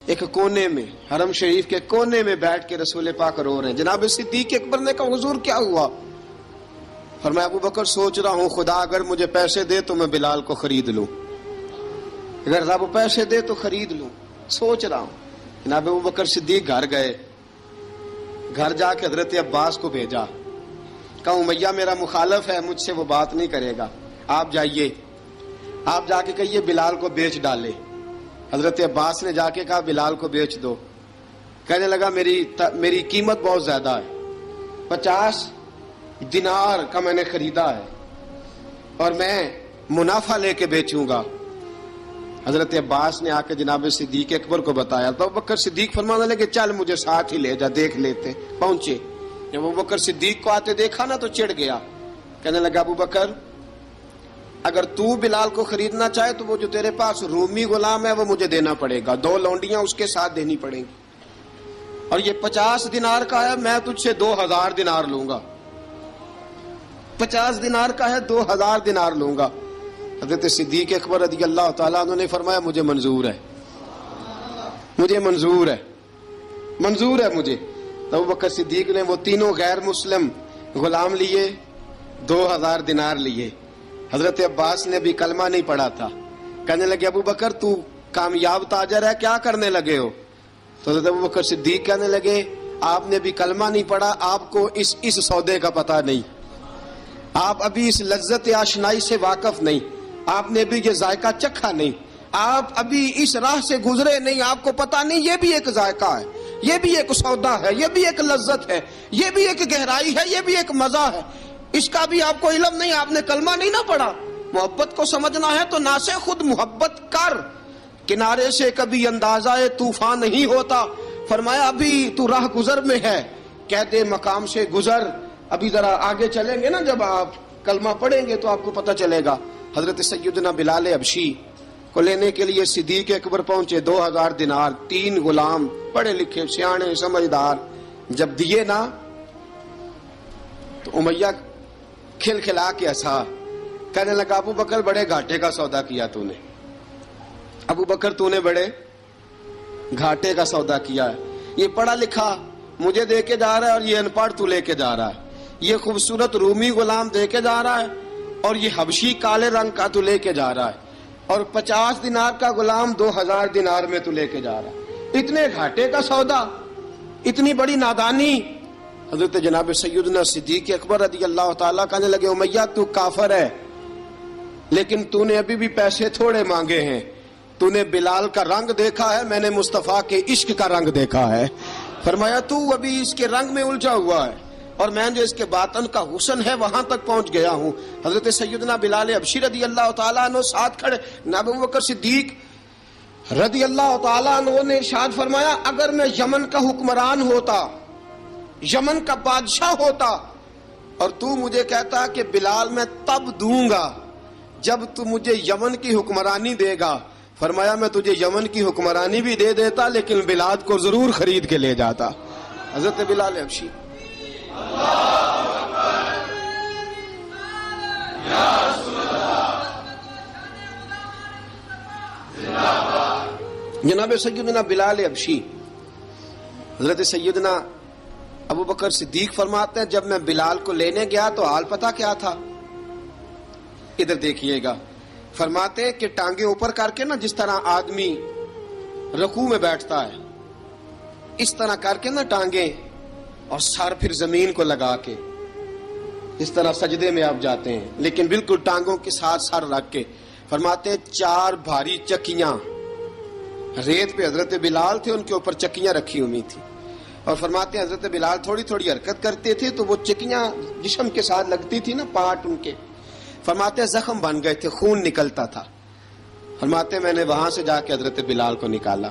ایک کونے میں، حرم شریف کے کونے میں بیٹھ کے رسول پاک رو رہے ہیں۔ جناب صدیق اکبر نے کہا حضور کیا ہوا؟ فرمایا ابو بکر سوچ رہا ہوں خدا اگر مجھے پیسے دے تو میں بلال کو خرید لوں، اگر رب پیسے دے تو خرید لوں، سوچ رہا ہوں۔ جناب ابو بکر صدیق گھر گئے، گھر جا کے حضرت عباس کو بھیجا، کہا امیہ میرا مخالف ہے، مجھ سے وہ بات نہیں کرے گا، آپ جائیے، آپ جا کے کہیے بلال کو بیچ ڈالے۔ حضرت عباس نے جا کے کہا بلال کو بیچ دو۔ کہنے لگا میری قیمت بہت زیادہ ہے، 50 دینار کا میں نے خریدا ہے اور میں منافع لے کے بیچوں گا۔ حضرت عباس نے آ کے جناب صدیق اکبر کو بتایا تو ابو بکر صدیق فرمانے لگے چل مجھے ساتھ ہی لے جا، دیکھ لیتے۔ پہنچے، جب ابو بکر صدیق کو آتے دیکھا نا تو چڑ گیا، کہنے لگا ابو بکر اگر تو بلال کو خریدنا چاہے تو وہ جو تیرے پاس رومی غلام ہے وہ مجھے دینا پڑے گا، 2 لونڈیاں اس کے ساتھ دینی پڑیں گی، اور یہ 50 دینار کا ہے، میں تجھ سے 2000 دینار لوں گا، 50 دینار کا ہے 2000 دینار لوں گا۔ حضرت صدیق اکبر رضی اللہ تعالیٰ عنہ نے فرمایا مجھے منظور ہے، مجھے منظور ہے، منظور ہے مجھے۔ تو ابو بکر صدیق نے وہ تینوں غیر مسلم غلام لیے، 2000 دینار لیے۔ حضرت عباس نے بھی کلمہ نہیں پڑھا تھا، کہنے لگے ابو بکر تو کامیاب تاجر ہے، کیا کرنے لگے ہو؟ تو حضرت ابو بکر صدیق کہنے لگے آپ نے بھی کلمہ نہیں پڑھا، آپ کو اس سودے کا پتہ نہیں، آپ ابھی اس لذت آشنائی سے واقف نہیں، آپ نے بھی یہ ذائقہ چکھا نہیں، آپ ابھی اس راہ سے گزرے نہیں، آپ کو پتہ نہیں یہ بھی ایک ذائقہ ہے، یہ بھی ایک سودا ہے، یہ بھی ایک لذت ہے، یہ بھی ایک گہرائی ہے، یہ بھی ایک مزہ ہے، اس کا بھی آپ کو علم نہیں، آپ نے کلمہ نہیں نہ پڑھا۔ محبت کو سمجھنا ہے تو نہ سے خود محبت کر، کنارے سے کبھی اندازہ طوفان نہیں ہوتا۔ فرمایا ابھی تو راہ گزر میں ہے، قید مقام سے گزر، ابھی ذرا آگے چلیں گے نا، جب آپ کلمہ پڑھیں گے تو آپ کو پتہ چلے گا۔ حضرت سیدنا بلال حبشی کو لینے کے لیے صدیق اکبر پہنچے، 2000 دینار، 3 غلام پڑھے لکھے سیانے سمجھدار، جب دیے نا تو امیہ کھل کھلا کے ہنسا، کہنے لگا ابو بکر بڑے گھاٹے کا سودا کیا تو نے، ابو بکر تو نے بڑے گھاٹے کا سودا کیا ہے، یہ پڑھا لکھا مجھے دے کے جا رہا ہے اور یہ ان پڑھ تو لے کے جا رہا ہے، یہ خوبصورت رومی غلام دے کے جا رہا ہے اور یہ حبشی کالے رنگ کا تو لے کے جا رہا ہے، اور 50 دینار کا غلام 2000 دینار میں تو لے کے جا رہا ہے، اتنے گھاٹے کا سودا، اتنی بڑی نادانی۔ حضرت جناب سیدنا صدیق اکبر رضی اللہ تعالیٰ کہنے لگے امیہ تو کافر ہے، لیکن تو نے ابھی بھی پیسے تھوڑے مانگے ہیں، تو نے بلال کا رنگ دیکھا ہے، میں نے مصطفیٰ کے عشق کا رنگ دیکھا ہے۔ فرمایا تو ابھی اس کے رنگ میں الجھا ہوا ہے، اور میں جو اس کے باطن کا حسن ہے وہاں تک پہنچ گیا ہوں۔ حضرت سیدنا بلال حبشی رضی اللہ تعالیٰ عنہ ساتھ کھڑے، جناب ابو بکر صدیق رضی اللہ تعالیٰ عنہ نے ارشاد فرمایا اگر میں یمن کا حکمران ہوتا، یمن کا بادشاہ ہوتا، اور تو مجھے کہتا کہ بلال میں تب دوں گا جب تو مجھے یمن کی حکمرانی دے گا، فرمایا میں تجھے یمن کی حکمرانی بھی دے دیتا لیکن بلال کو ضرور خرید کے لے جاتا۔ حضرت بلال حبشی جناب سیدنا بلال حبشی، حضرت سیدنا ابو بکر صدیق فرماتے ہیں جب میں بلال کو لینے گیا تو حال پتہ کیا تھا؟ ادھر دیکھیے گا، فرماتے ہیں کہ ٹانگیں اوپر کر کے نا جس طرح آدمی رکوع میں بیٹھتا ہے اس طرح کر کے نا ٹانگیں، اور سر پھر زمین کو لگا کے اس طرح سجدے میں آپ جاتے ہیں، لیکن بالکل ٹانگوں کے ساتھ سر رکھ کے، فرماتے ہیں 4 بھاری چکیاں ریت پہ حضرت بلال تھے، ان کے اوپر چکیاں رکھی ہوئی تھی، اور فرماتے ہیں حضرت بلال تھوڑی تھوڑی حرکت کرتے تھے تو وہ چکیاں جسم کے ساتھ لگتی تھی نا، پارٹ ان کے، فرماتے ہیں زخم بن گئے تھے، خون نکلتا تھا۔ فرماتے ہیں میں نے وہاں سے جا کے حضرت بلال کو نکالا،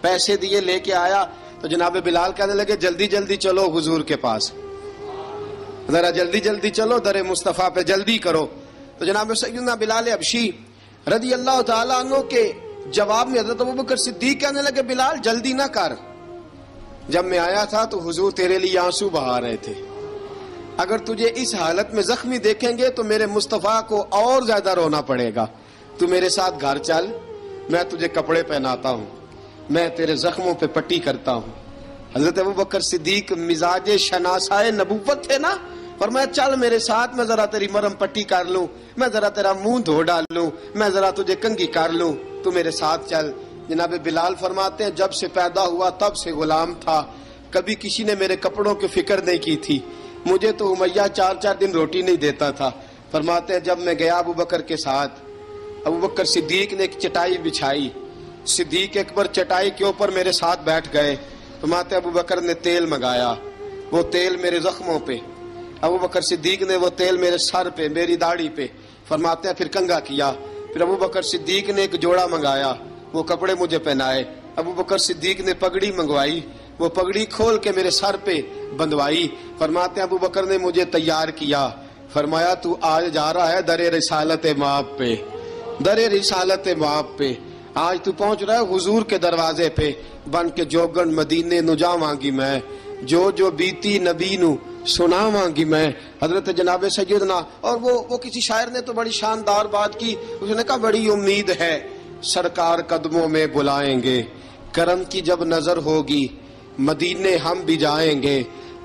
پیسے دیے لے کے آیا تو جناب بلال کہنے لگے جلدی جلدی چلو حضور کے پاس، ذرا جلدی جلدی چلو، در مصطفیٰ پہ جلدی کرو۔ تو جناب سیدنا بلال حبشی رضی اللہ تعالیٰ عنہ کے جواب میں حضرت ابوبکر صدیق کہنے لگے بلال جلدی نہ کر، جب میں آیا تھا تو حضور تیرے لیے آنسو بہا رہے تھے، اگر تجھے اس حالت میں زخمی دیکھیں گے تو میرے مصطفیٰ کو اور زیادہ رونا پڑے گا، تو میرے ساتھ گھر چل، میں تجھے کپڑے پہناتا ہوں۔ میں تیرے زخموں پہ پٹی کرتا ہوں۔ حضرت ابوبکر صدیق مزاج شناسائے نبوت تھے نا، فرمایا چل میرے ساتھ، میں ذرا تیری مرم پٹی کر لوں، میں ذرا تیرا منہ دھو ڈال لوں، میں ذرا تجھے کنگھی کر لوں، تو میرے ساتھ چل۔ جناب بلال فرماتے ہیں جب سے پیدا ہوا تب سے غلام تھا، کبھی کسی نے میرے کپڑوں کی فکر نہیں کی تھی، مجھے تو امیہ 4 دن روٹی نہیں دیتا تھا۔ فرماتے ہیں جب میں گیا ابوبکر کے ساتھ، ابوبکر صدیق نے ایک چٹائی بچھائی، صدیق اکبر چٹائی کے اوپر میرے ساتھ بیٹھ گئے۔ فرماتے ہیں ابوبکر نے تیل منگایا، وہ تیل میرے زخموں پہ، ابوبکر صدیق نے وہ تیل میرے سر پہ، میری داڑھی پہ، فرماتے ہیں پھر کنگھا کیا۔ پھر ابوبکر صدیق نے ایک جوڑا منگایا، وہ کپڑے مجھے پہنائے۔ ابوبکر صدیق نے پگڑی منگوائی، وہ پگڑی کھول کے میرے سر پہ بندھوائی۔ فرماتے ہیں ابوبکر نے مجھے تیار کیا، فرمایا تو آج جا رہا ہے در رسالت مآب پہ، در رسالت مآب پہ، آج تو پہنچ رہا ہے حضور کے دروازے پہ، بن کے جوگن مدینے نو جاواں گی میں، جو بیتی نبی نو سناواں گی میں۔ حضرت جناب سیدنا، اور وہ کسی شاعر نے تو بڑی شاندار بات کی، اس نے کہا بڑی امید ہے سرکار قدموں میں بلائیں گے، کرم کی جب نظر ہوگی مدینے ہم بھی جائیں گے،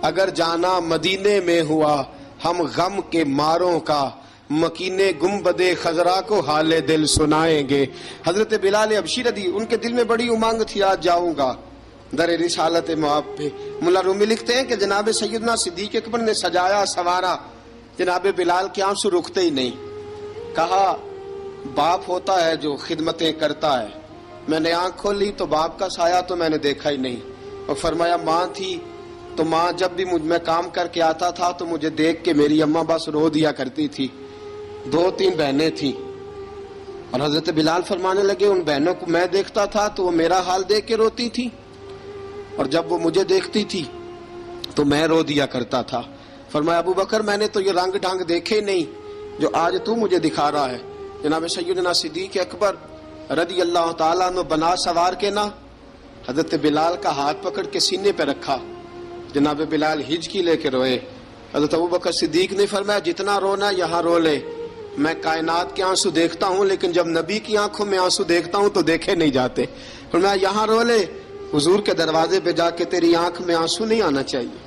اگر جانا مدینے میں ہوا ہم غم کے ماروں کا، مکینے گنبد خضرا کو حال دل سنائیں گے۔ حضرت بلال حبشی رضی، ان کے دل میں بڑی امنگ تھی آج جاؤں گا در رسالت مآب پہ۔ ملا رومی لکھتے ہیں کہ جناب سیدنا صدیق اکبر نے سجایا سوارا، جناب بلال کے آنسو رکتے ہی نہیں۔ کہا باپ ہوتا ہے جو خدمتیں کرتا ہے، میں نے آنکھ کھولی تو باپ کا سایہ تو میں نے دیکھا ہی نہیں۔ اور فرمایا ماں تھی تو ماں جب بھی میں کام کر کے آتا تھا تو مجھے دیکھ کے میری اماں بس رو دیا کرتی تھی۔ 2-3 بہنیں تھیں، اور حضرت بلال فرمانے لگے ان بہنوں کو میں دیکھتا تھا تو وہ میرا حال دیکھ کے روتی تھی، اور جب وہ مجھے دیکھتی تھی تو میں رو دیا کرتا تھا۔ فرمایا ابوبکر میں نے تو یہ رنگ ڈھنگ دیکھے نہیں جو آج تو مجھے دکھا رہا ہے۔ جناب سیدنا صدیق اکبر رضی اللہ تعالیٰ عنہ بنا سوار کے نا حضرت بلال کا ہاتھ پکڑ کے سینے پہ رکھا، جناب بلال ہجکی لے کے روئے۔ حضرت ابوبکر صدیق نے فرمایا جتنا رونا یہاں رو لے، میں کائنات کے آنسو دیکھتا ہوں لیکن جب نبی کی آنکھوں میں آنسو دیکھتا ہوں تو دیکھے نہیں جاتے۔ فرمایا یہاں رو لے، حضور کے دروازے پہ جا کے تیری آنکھ میں آنسو نہیں آنا چاہیے،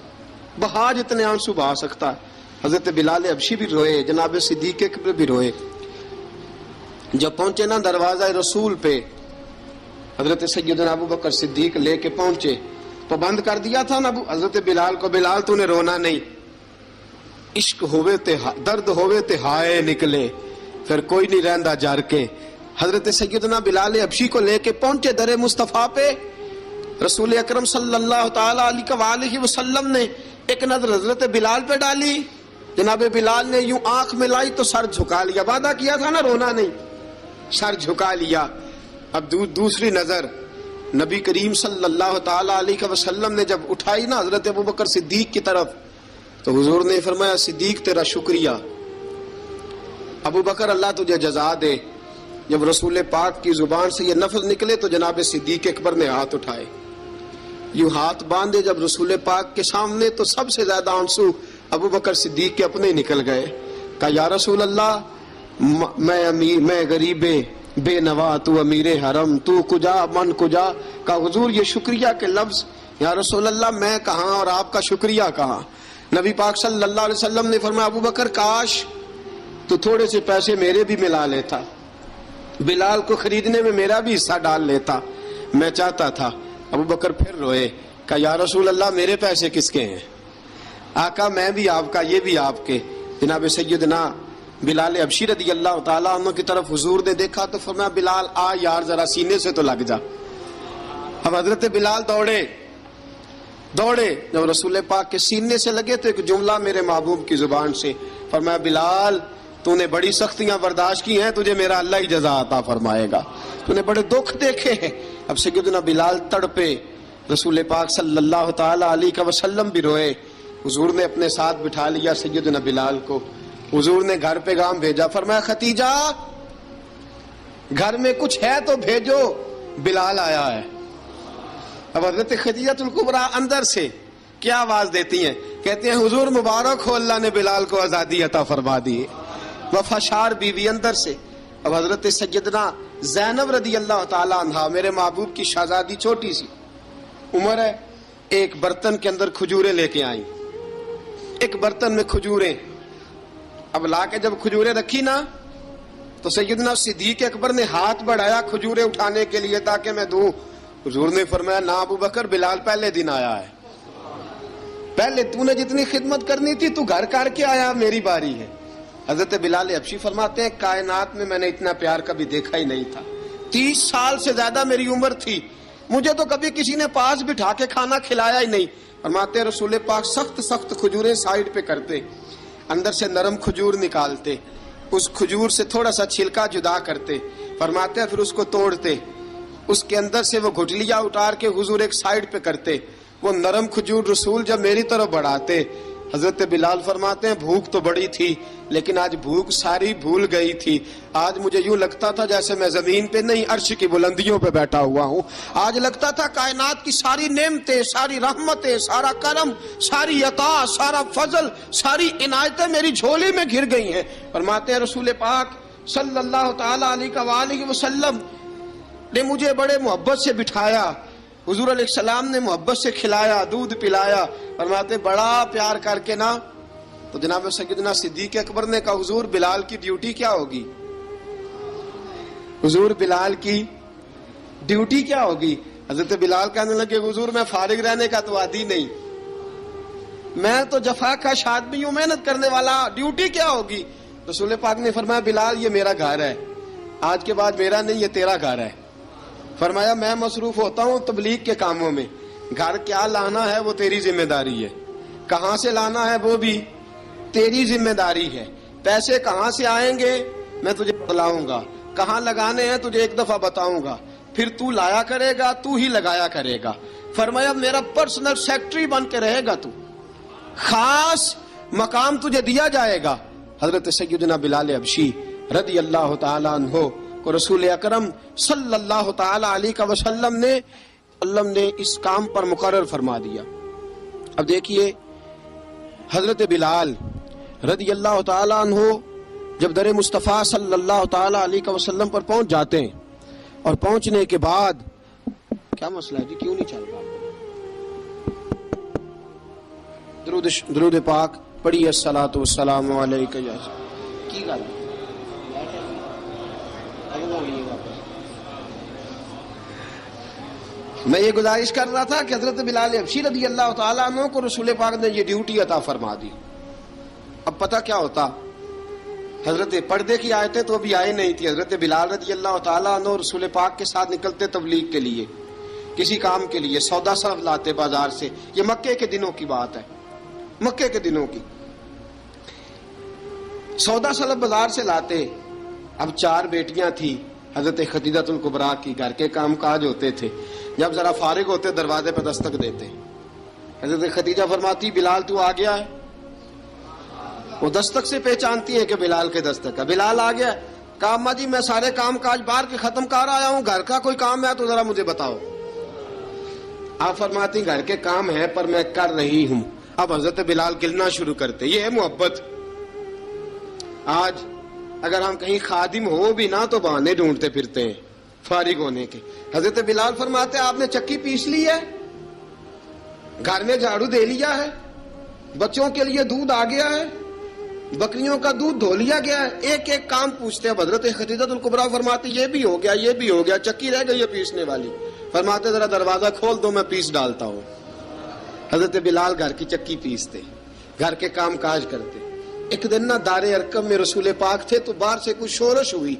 بہا جتنے آنسو بہا سکتا ہے۔ حضرت بلال حبشی بھی روئے، جناب صدیق اکبر بھی روئے۔ جب پہنچے نا دروازہ رسول پہ، حضرت سیدنا ابوبکر صدیق لے کے پہنچے، پابند کر دیا تھا نا حضرت بلال کو، بلال تو نے رونا نہیں، عشق ہوئے تے درد ہوئے تے ہائے نکلے، پھر کوئی نہیں رہندا جر کے۔ حضرت سیدنا بلال حبشی کو لے کے پہنچے در مصطفیٰ پہ، رسول اکرم صلی اللہ تعالی علیہ وسلم نے ایک نظر حضرت بلال پہ ڈالی، جناب بلال نے یوں آنکھ ملائی تو سر جھکا لیا، وعدہ کیا تھا نا رونا نہیں، سر جھکا لیا۔ اب دوسری نظر نبی کریم صلی اللہ تعالی علیہ وسلم نے جب اٹھائی نا حضرت ابوبکر صدیق کی طرف، تو حضور نے فرمایا صدیق تیرا شکریہ، ابوبکر اللہ تجھے جزا دے۔ جب رسول پاک کی زبان سے یہ لفظ نکلے تو جناب صدیق اکبر نے ہاتھ اٹھائے، یوں ہاتھ باندھے جب رسول پاک کے سامنے، تو سب سے زیادہ آنسو ابوبکر صدیق کے اپنے نکل گئے۔ کہا یا رسول اللہ میں غریب بے نوا، تو امیر حرم، تو کجا من کجا۔ کہا حضور یہ شکریہ کے لفظ، یا رسول اللہ میں کہاں اور آپ کا شکریہ کہاں۔ نبی پاک صلی اللہ علیہ وسلم نے فرمایا ابوبکر کاش تو تھوڑے سے پیسے میرے بھی ملا لیتا، بلال کو خریدنے میں میرا بھی حصہ ڈال لیتا، میں چاہتا تھا۔ ابوبکر پھر روئے، کہا یا رسول اللہ میرے پیسے کس کے ہیں؟ آقا میں بھی آپ کا، یہ بھی آپ کے۔ جناب سیدنا بلال حبشی رضی اللہ تعالیٰ عنہ کی طرف حضور نے دیکھا تو فرمایا بلال آ یار ذرا سینے سے تو لگ جا۔ اب حضرت بلال دوڑے، جب رسول پاک کے سینے سے لگے تو ایک جملہ میرے محبوب کی زبان سے، فرمایا بلال تو نے بڑی سختیاں برداشت کی ہیں، تجھے میرا اللہ ہی جزا عطا فرمائے گا، تو نے بڑے دکھ دیکھے ہیں۔ اب سیدنا بلال تڑپے، رسول پاک صلی اللہ تعالی علیہ وسلم بھی روئے۔ حضور نے اپنے ساتھ بٹھا لیا سیدنا بلال کو، حضور نے گھر پیغام بھیجا، فرمایا ختیجہ گھر میں کچھ ہے تو بھیجو، بلال آیا ہے۔ اب حضرت خدیجہ الکبریٰ اندر سے کیا آواز دیتی ہیں، کہتے ہیں حضور مبارک ہو، اللہ نے بلال کو آزادی عطا فرما دی۔ وفاشار بیوی اندر سے، اب حضرت سیدنا زینب رضی اللہ تعالی عنہا میرے محبوب کی شہزادی چھوٹی سی عمر ہے، ایک برتن کے اندر کھجوریں لے کے آئیں، ایک برتن میں کھجوریں، اب لا کے جب کھجوریں رکھی نا تو سیدنا صدیق اکبر نے ہاتھ بڑھایا کھجوریں اٹھانے کے لیے تاکہ میں دوں، حضور نے فرمایا نہ ابو بکر، بلال پہلے دن آیا ہے، پہلے تو نے جتنی خدمت کرنی تھی تو گھر کر کے آیا، میری باری ہے۔ حضرت بلال حبشی فرماتے ہیں کائنات میں نے اتنا پیار کبھی دیکھا ہی نہیں تھا، 30 سال سے زیادہ میری عمر تھی، مجھے تو کبھی کسی نے پاس بٹھا کے کھانا کھلایا ہی نہیں۔ فرماتے ہیں رسول پاک سخت سخت کھجوریں سائیڈ پہ کرتے، اندر سے نرم کھجور نکالتے، اس کھجور سے تھوڑا سا چھلکا جدا کرتے، فرماتے ہیں پھر اس کو توڑتے، اس کے اندر سے وہ گھٹلیاں اتار کے حضور ایک سائیڈ پہ کرتے، وہ نرم کھجور رسول جب میری طرف بڑھاتے، حضرت بلال فرماتے ہیں بھوک تو بڑی تھی لیکن آج بھوک ساری بھول گئی تھی، آج مجھے یوں لگتا تھا جیسے میں زمین پہ نہیں عرش کی بلندیوں پہ بیٹھا ہوا ہوں، آج لگتا تھا کائنات کی ساری نعمتیں، ساری رحمتیں، سارا کرم، ساری عطا، سارا فضل، ساری عنایتیں میری جھولی میں گھر گئی ہیں۔ فرماتے ہیں رسول پاک صلی اللہ تعالی علیہ وآلہ وسلم نے مجھے بڑے محبت سے بٹھایا، حضور علیہ السلام نے محبت سے کھلایا، دودھ پلایا، فرماتے بڑا پیار کر کے نا تو جناب سیدنا صدیق اکبر نے کہا حضور بلال کی ڈیوٹی کیا ہوگی، حضور بلال کی ڈیوٹی کیا ہوگی؟ حضرت بلال کہنے لگے حضور میں فارغ رہنے کا تو عادی نہیں، میں تو جفا کا آدمی ہوں، محنت کرنے والا، ڈیوٹی کیا ہوگی؟ رسول پاک نے فرمایا بلال یہ میرا گھر ہے، آج کے بعد میرا نہیں یہ تیرا گھر ہے۔ فرمایا میں مصروف ہوتا ہوں تبلیغ کے کاموں میں، گھر کیا لانا ہے وہ تیری ذمہ داری ہے، کہاں سے لانا ہے وہ بھی تیری ذمہ داری ہے، پیسے کہاں سے آئیں گے میں تجھے بتلاؤں گا، کہاں لگانے ہیں تجھے ایک دفعہ بتاؤں گا، پھر تو لایا کرے گا، تو ہی لگایا کرے گا۔ فرمایا میرا پرسنل سیکٹری بن کے رہے گا، تو خاص مقام تجھے دیا جائے گا۔ حضرت سیدنا بلال حبشی رضی اللہ تعالی عنہ کو رسول اکرم صلی اللہ تعالی علیہ وسلم نے اس کام پر مقرر فرما دیا۔ اب دیکھیے حضرت بلال رضی اللہ تعالی عنہ جب در مصطفیٰ صلی اللہ تعالی علیہ وسلم پر پہنچ جاتے ہیں اور پہنچنے کے بعد کیا مسئلہ ہے جی، کیوں نہیں چل رہا؟ درود پاک پڑھیے الصلاۃ والسلام علیک یا کی گل میں یہ گزارش کر رہا تھا کہ حضرت بلال حبشی رضی اللہ تعالیٰ عنہ کو رسول پاک نے یہ ڈیوٹی عطا فرما دی۔ اب پتہ کیا ہوتا، حضرت پردے کی آیتیں تو ابھی آئے نہیں تھی، حضرت بلال رضی اللہ تعالیٰ عنہ رسول پاک کے ساتھ نکلتے تبلیغ کے لیے، کسی کام کے لیے، سودا صرف لاتے بازار سے، یہ مکے کے دنوں کی بات ہے، مکے کے دنوں کی، سودا صرف بازار سے لاتے۔ اب 4 بیٹیاں تھیں حضرت خدیجہ الکبریٰ کی، گھر کے کام کاج ہوتے تھے، جب ذرا فارغ ہوتے دروازے پہ دستک دیتے، حضرت خدیجہ فرماتی بلال تو آ گیا ہے، وہ دستک سے پہچانتی ہیں کہ بلال کے دستک ہے، بلال آ گیا ہے، کہا اماں جی میں سارے کام کاج باہر کے ختم کر آیا ہوں، گھر کا کوئی کام ہے تو ذرا مجھے بتاؤ۔ آپ فرماتی گھر کے کام ہے پر میں کر رہی ہوں۔ اب حضرت بلال گلنا شروع کرتے، یہ ہے محبت۔ آج اگر ہم کہیں خادم ہو بھی نہ تو بہانے ڈھونڈتے پھرتے ہیں فارغ ہونے کے۔ حضرت بلال فرماتے آپ نے چکی پیس لی ہے، گھر میں جھاڑو دے لیا ہے، بچوں کے لیے دودھ آ گیا ہے، بکریوں کا دودھ دھو لیا گیا ہے، ایک ایک کام پوچھتے ہیں۔ حضرت خدیجہ الکبریٰ فرماتی یہ بھی ہو گیا، یہ بھی ہو گیا، چکی رہ گئی ہے پیسنے والی۔ فرماتے ذرا دروازہ کھول دو میں پیس ڈالتا ہوں۔ حضرت بلال گھر کی چکی پیستے، گھر کے کام کاج کرتے۔ ایک دن نہ دار ارقم میں رسول پاک تھے تو باہر سے کچھ شورش ہوئی،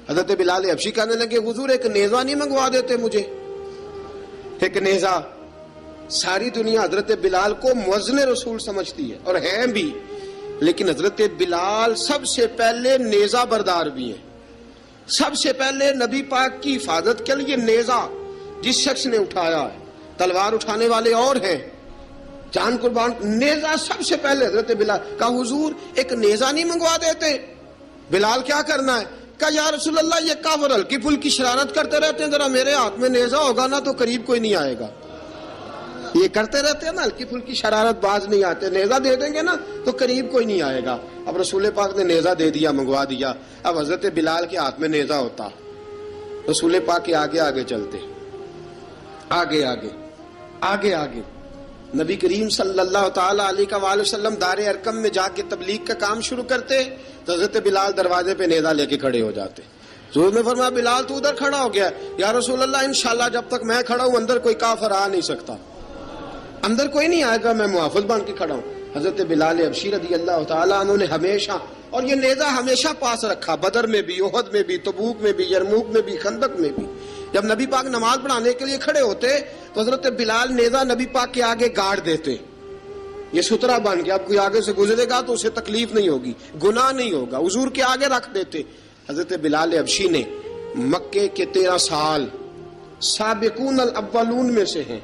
حضرت بلال حبشی کہنے لگے حضور ایک نیزہ نہیں منگوا دیتے مجھے، ایک نیزہ۔ ساری دنیا حضرت بلال کو مؤذن رسول سمجھتی ہے اور ہیں بھی، لیکن حضرت بلال سب سے پہلے نیزہ بردار بھی ہیں۔ سب سے پہلے نبی پاک کی حفاظت کے لیے نیزہ جس شخص نے اٹھایا ہے، تلوار اٹھانے والے اور ہیں، جان قربان، نیزہ سب سے پہلے حضرت بلال۔ کہا حضور ایک نیزہ نہیں منگوا دیتے؟ بلال کیا کرنا ہے؟ کہا یا رسول اللہ یہ کافر ہلکی پھلکی شرارت کرتے رہتے ہیں، ذرا میرے ہاتھ میں نیزہ ہوگا نا تو قریب کوئی نہیں آئے گا۔ یہ کرتے رہتے ہیں نا ہلکی پھلکی شرارت، باز نہیں آتے، نیزہ دے دیں گے نا تو قریب کوئی نہیں آئے گا۔ اب رسول پاک نے نیزہ دے دیا، منگوا دیا۔ اب حضرت بلال کے ہاتھ میں نیزہ ہوتا رسول پاک کے آگے آگے چلتے، آگے آگے آگے آگے نبی کریم صلی اللہ تعالی علیہ وآلہ وسلم دار ارقم میں جا کے تبلیغ کا کام شروع کرتے تو حضرت بلال دروازے پہ نیزہ لے کے کھڑے ہو جاتے. حضور نے فرمایا بلال تو ادھر کھڑا ہو گیا. یا رسول اللہ انشاءاللہ جب تک میں کھڑا ہوں اندر کوئی کافر آ نہیں سکتا، اندر کوئی نہیں آئے گا، میں محافظ بن کے کھڑا ہوں. حضرت بلال حبشی رضی اللہ تعالیٰ عنہ نے ہمیشہ، اور یہ نیزہ ہمیشہ پاس رکھا، بدر میں بھی، احد میں بھی، تبوک میں بھی، یرموک میں بھی، خندق میں بھی. جب نبی پاک نماز پڑھانے کے لیے کھڑے ہوتے تو حضرت بلال نیزہ نبی پاک کے آگے گاڑ دیتے. یہ سترا بن گیا، اب کوئی آگے سے گزرے گا تو اسے تکلیف نہیں ہوگی، گناہ نہیں ہوگا، حضور کے آگے رکھ دیتے. حضرت بلال حبشی نے مکے کے 13 سال سابقون الاولون میں سے ہیں،